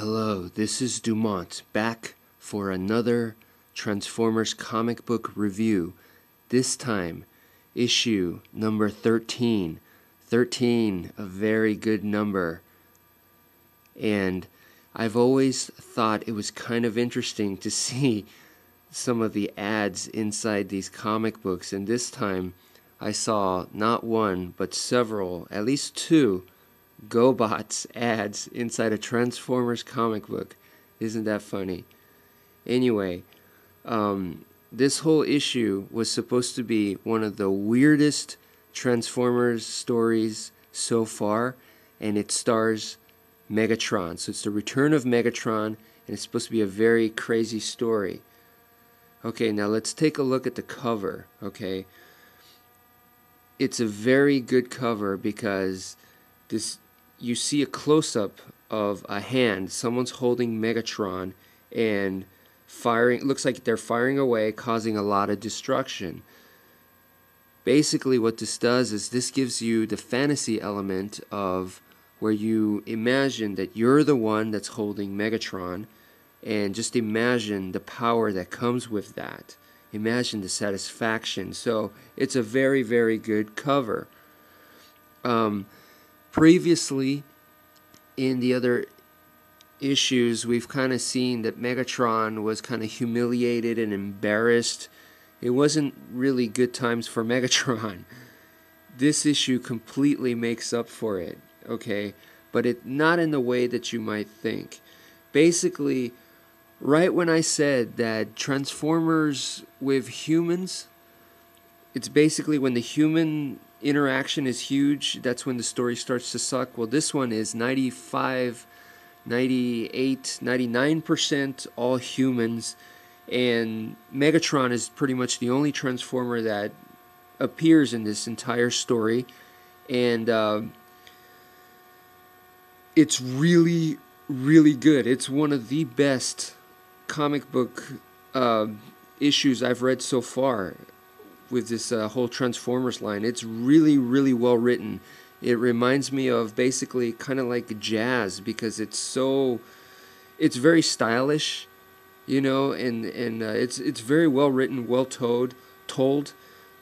Hello, this is Dumont, back for another Transformers comic book review. This time, issue number 13. 13, a very good number. And I've always thought it was kind of interesting to see some of the ads inside these comic books. And this time, I saw not one, but several, at least two, GoBots ads inside a Transformers comic book. Isn't that funny? Anyway, this whole issue was supposed to be one of the weirdest Transformers stories so far, and it stars Megatron. So it's the return of Megatron, and it's supposed to be a very crazy story. Okay, now let's take a look at the cover, okay? It's a very good cover because you see a close-up of a hand. Someone's holding Megatron and firing. It looks like they're firing away, causing a lot of destruction. Basically what this does is this gives you the fantasy element of where you imagine that you're the one that's holding Megatron, and just imagine the power that comes with that. Imagine the satisfaction. So it's a very, very good cover. Previously, in the other issues, we've kind of seen that Megatron was kind of humiliated and embarrassed. It wasn't really good times for Megatron. This issue completely makes up for it, okay? But not in the way that you might think. Basically, right when I said that Transformers with humans, it's basically when the human interaction is huge, that's when the story starts to suck. Well, this one is 95, 98, 99% all humans, and Megatron is pretty much the only Transformer that appears in this entire story, and it's really, really good. It's one of the best comic book issues I've read so far with this whole Transformers line. It's really, really well written. It reminds me of basically kind of like jazz because it's very stylish, you know, and it's very well written, well told.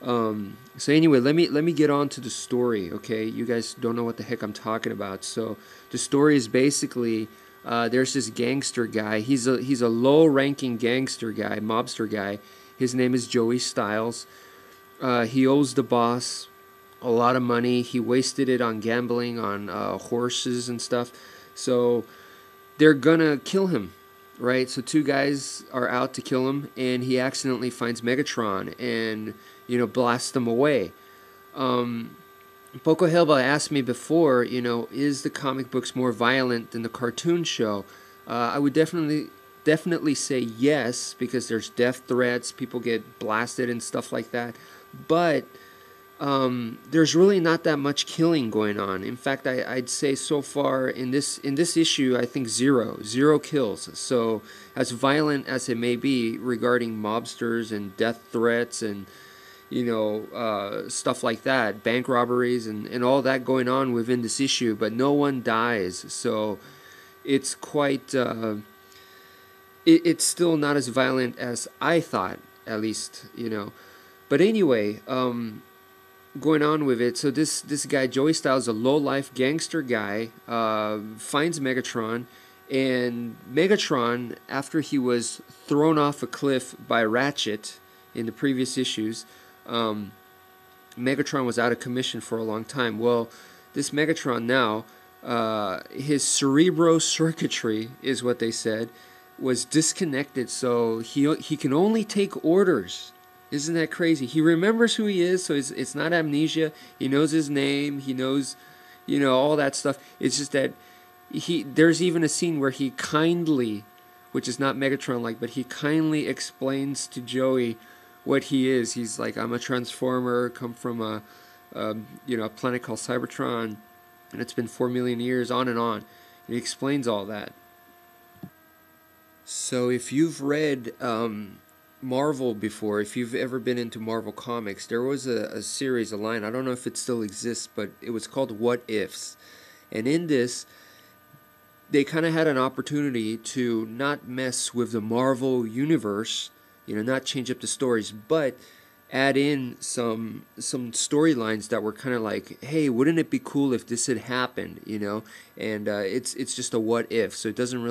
So anyway, let me get on to the story, okay? You guys don't know what the heck I'm talking about. So the story is basically there's this gangster guy. He's a low-ranking gangster guy, mobster guy. His name is Joey Styles. He owes the boss a lot of money. He wasted it on gambling, on horses and stuff. So they're gonna kill him, right? So two guys are out to kill him, and he accidentally finds Megatron and, you know, blasts them away. Poco Helba asked me before, you know, is the comic books more violent than the cartoon show? I would definitely say yes, because there's death threats, people get blasted and stuff like that. But there's really not that much killing going on. In fact, I'd say so far in this issue, I think zero kills. So as violent as it may be regarding mobsters and death threats and, you know, stuff like that, bank robberies and all that going on within this issue, but no one dies. So it's quite it's still not as violent as I thought, at least, you know. But anyway, going on with it, so this guy, Joey Styles, a low-life gangster guy, finds Megatron, and Megatron, after he was thrown off a cliff by Ratchet in the previous issues, Megatron was out of commission for a long time. Well, this Megatron now, his cerebral circuitry, is what they said, was disconnected, so he can only take orders. Isn't that crazy? He remembers who he is, so it's not amnesia. He knows his name. He knows, you know, all that stuff. It's just that there's even a scene where he kindly, which is not Megatron-like, but he kindly explains to Joey what he is. He's like, I'm a Transformer, come from a planet called Cybertron, and it's been 4 million years, on and on. And he explains all that. So if you've read Marvel before, if you've ever been into Marvel Comics, there was a series, a line, I don't know if it still exists, but it was called What Ifs. And in this, they kind of had an opportunity to not mess with the Marvel universe, not change up the stories, but add in some storylines that were kind of like, hey, wouldn't it be cool if this had happened, And it's just a what if, so it doesn't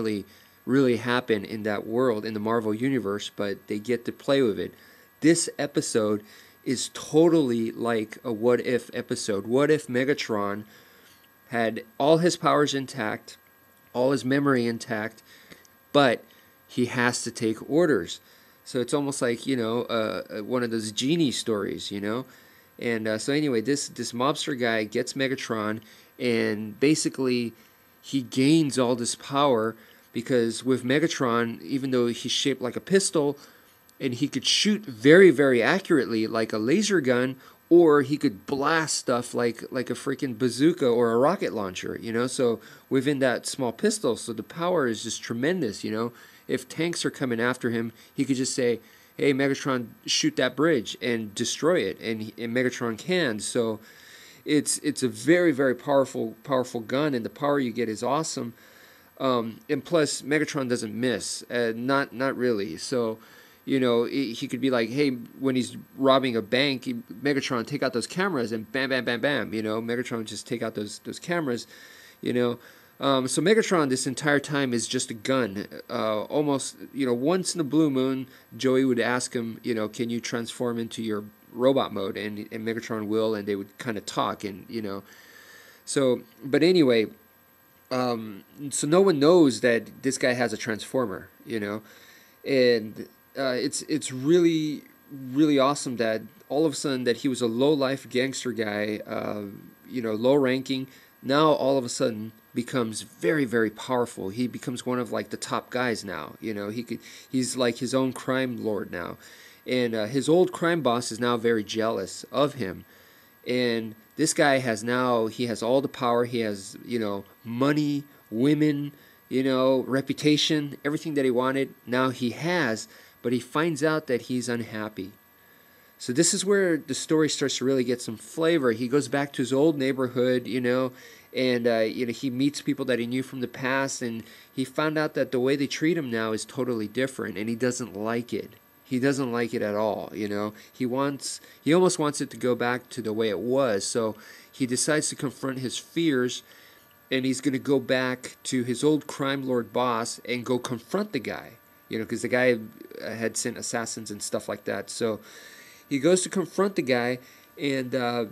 really happen in that world, in the Marvel universe, but they get to play with it. This episode is totally like a what if episode. What if Megatron had all his powers intact, all his memory intact, but he has to take orders. So it's almost like, one of those genie stories, And so anyway, this mobster guy gets Megatron, and basically he gains all this power because with Megatron, even though he's shaped like a pistol, and he could shoot very, very accurately like a laser gun, or he could blast stuff like a freaking bazooka or a rocket launcher, So within that small pistol, so the power is just tremendous, If tanks are coming after him, he could just say, hey, Megatron, shoot that bridge and destroy it, and Megatron can. So it's a very, very powerful gun, and the power you get is awesome. And plus, Megatron doesn't miss, not really. So, he could be like, hey, when he's robbing a bank, Megatron, take out those cameras, and bam, bam, bam, bam. Megatron would just take out those cameras. So Megatron this entire time is just a gun. Almost, once in a blue moon, Joey would ask him, can you transform into your robot mode? And Megatron will, and they would kind of talk, and, So, but anyway, so no one knows that this guy has a transformer, And it's really, really awesome that all of a sudden that he was a low-life gangster guy, low-ranking, now all of a sudden becomes very, very powerful. He becomes one of like the top guys now. He's like his own crime lord now, and his old crime boss is now very jealous of him. And this guy has all the power. He has money, women, reputation, everything that he wanted. Now he has, but he finds out that he's unhappy. So this is where the story starts to really get some flavor. He goes back to his old neighborhood, and he meets people that he knew from the past, and he found out that the way they treat him now is totally different, and he doesn't like it. He doesn't like it at all, He almost wants it to go back to the way it was. So he decides to confront his fears, and he's going to go back to his old crime lord boss and go confront the guy, because the guy had sent assassins and stuff like that. So he goes to confront the guy, and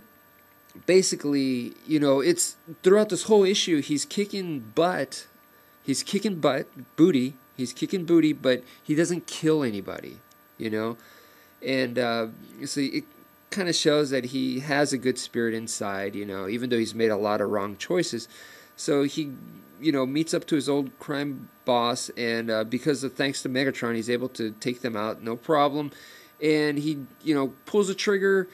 basically, it's throughout this whole issue, he's kicking booty, but he doesn't kill anybody, And so it kind of shows that he has a good spirit inside, even though he's made a lot of wrong choices. So he, meets up to his old crime boss, and thanks to Megatron, he's able to take them out, no problem. And he, pulls the trigger,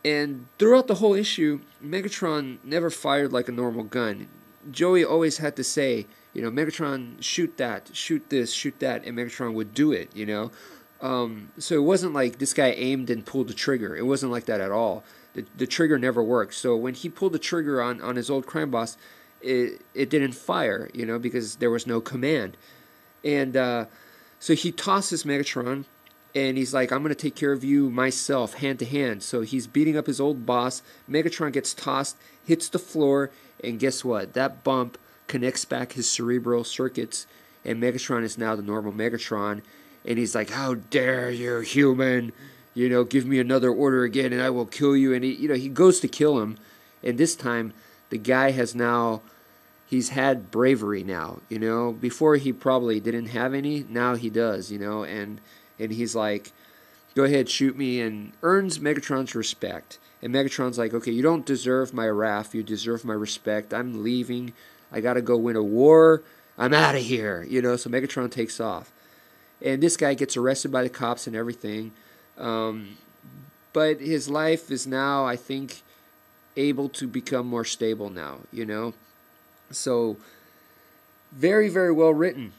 and throughout the whole issue, Megatron never fired like a normal gun. Joey always had to say, Megatron, shoot that, shoot this, shoot that, and Megatron would do it, So it wasn't like this guy aimed and pulled the trigger. It wasn't like that at all. The trigger never worked. So when he pulled the trigger on his old crime boss, it didn't fire, because there was no command. And so he tosses Megatron, and he's like, I'm going to take care of you myself, hand to hand. So he's beating up his old boss. Megatron gets tossed, hits the floor, and guess what? That bump connects back his cerebral circuits, and Megatron is now the normal Megatron. And he's like, how dare you, human? Give me another order again, and I will kill you. And he goes to kill him. And this time, the guy he's had bravery now. Before he probably didn't have any. Now he does, And he's like, go ahead, shoot me, and earns Megatron's respect. And Megatron's like, okay, you don't deserve my wrath. You deserve my respect. I'm leaving. I got to go win a war. I'm out of here. So Megatron takes off. And this guy gets arrested by the cops and everything. But his life is now, I think, able to become more stable now, So very, very well written.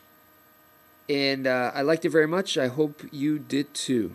And I liked it very much. I hope you did too.